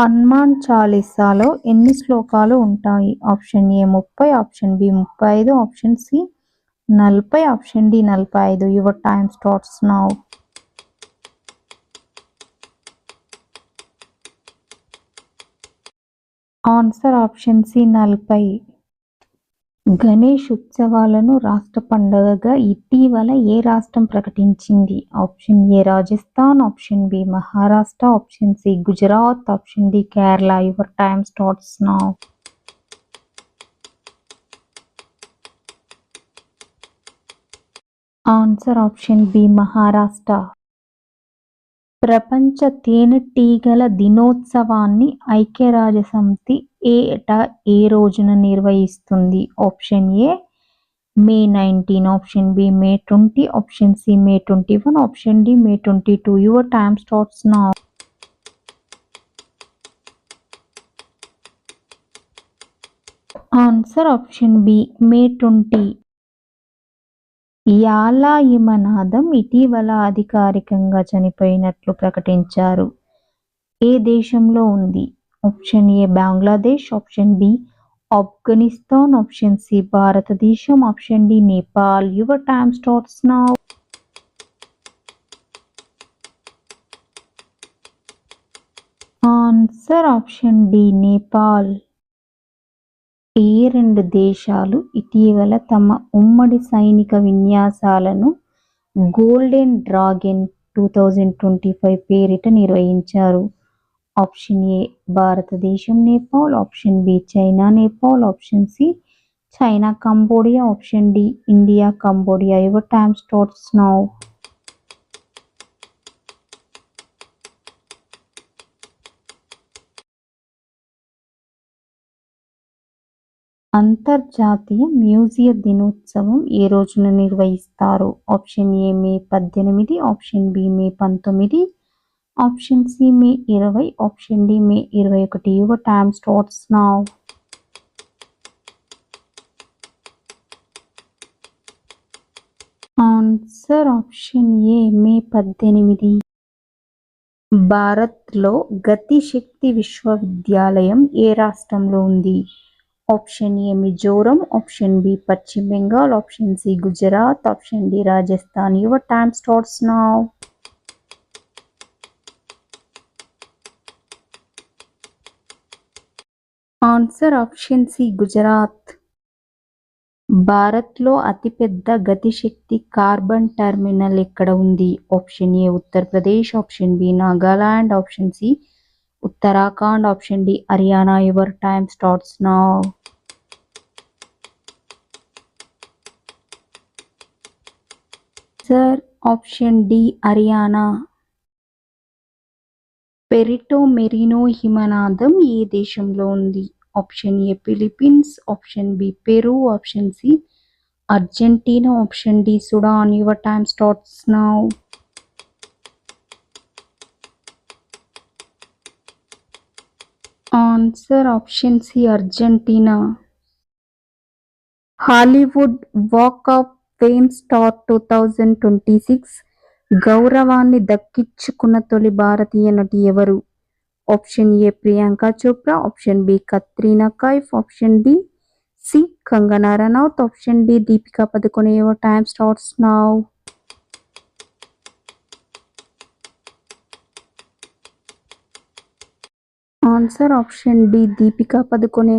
హనుమాన్ చాలీసాలో ఎన్ని శ్లోకాలు ఉంటాయి? Option A 30, option B 35, option C 40, option D 45. Your time starts now. Answer option C 40. Ganesh ఉత్సవాలను రాష్ట్ర పండుగగా ఇటీవల ఏ రాష్ట్రం ప్రకటించింది? Option A Rajasthan, option B Maharashtra, option C Gujarat, option D Kerala. Your time starts now. Answer option B Maharashtra. ప్రపంచ తేనెటీగల దినోత్సవాన్ని ఐక్యరాజ్యసమితి ఏటా ఏ రోజున నిర్వహిస్తుంది? Option A May 19, option B May 20, option C May 21, option D May 22. Your time starts now. Answer option B May 20. యాలాయిమనాదం ఇటీవల అధికారికంగా చనిపోయినట్లు ప్రకటించారు. ఏ దేశంలో ఉంది? Option A Bangladesh, option B Afghanistan, option C Bharatadesam, option D Nepal. Your time starts now. Answer option D Nepal. ఏ రెండు దేశాలు ఇటీవల తమ ఉమ్మడి సైనిక విన్యాసాలను గోల్డెన్ డ్రాగన్ 2025 పేరిట నిర్వహించారు? Option A Bharatadesam Nepal, option B China Nepal, option C China Cambodia, option D India Cambodia. Your time starts now. అంతర్జాతీయ మ్యూజియం దినోత్సవం ఏ రోజున నిర్వహిస్తారు? Option A May 18, option B May 19, option C May 20, option D May 21. Your time starts now. Answer option A May 18. భారత్లో గతిశక్తి విశ్వవిద్యాలయం ఏ రాష్ట్రంలో ఉంది? Option A Mizoram, option B Paschim Bengal, option C Gujarat, option D Rajasthan. Your time starts now. Answer option C Gujarat. భారత్లో అతిపెద్ద Gati Shakti carbon terminal ఎక్కడ ఉంది? Option A Uttar Pradesh, option B Nagaland, option C Uttarakhand, option D Haryana. Your time starts now. Answer option D Haryana. Perito Moreno హిమనాదం ఏ దేశంలో ఉంది? Option A Philippines, option B Peru, option C Argentina, option D Sudan. Your time starts now. Answer option C Argentina. Hollywood walk of fame star 2026 గౌరవాన్ని దక్కించుకున్న తొలి భారతీయ నటి ఎవరు? Option A Priyanka Chopra, option B Katrina Kaif, option D C Kangana Ranaut, option D Deepika Padukone. Your time starts now. Answer option D Deepika Padukone.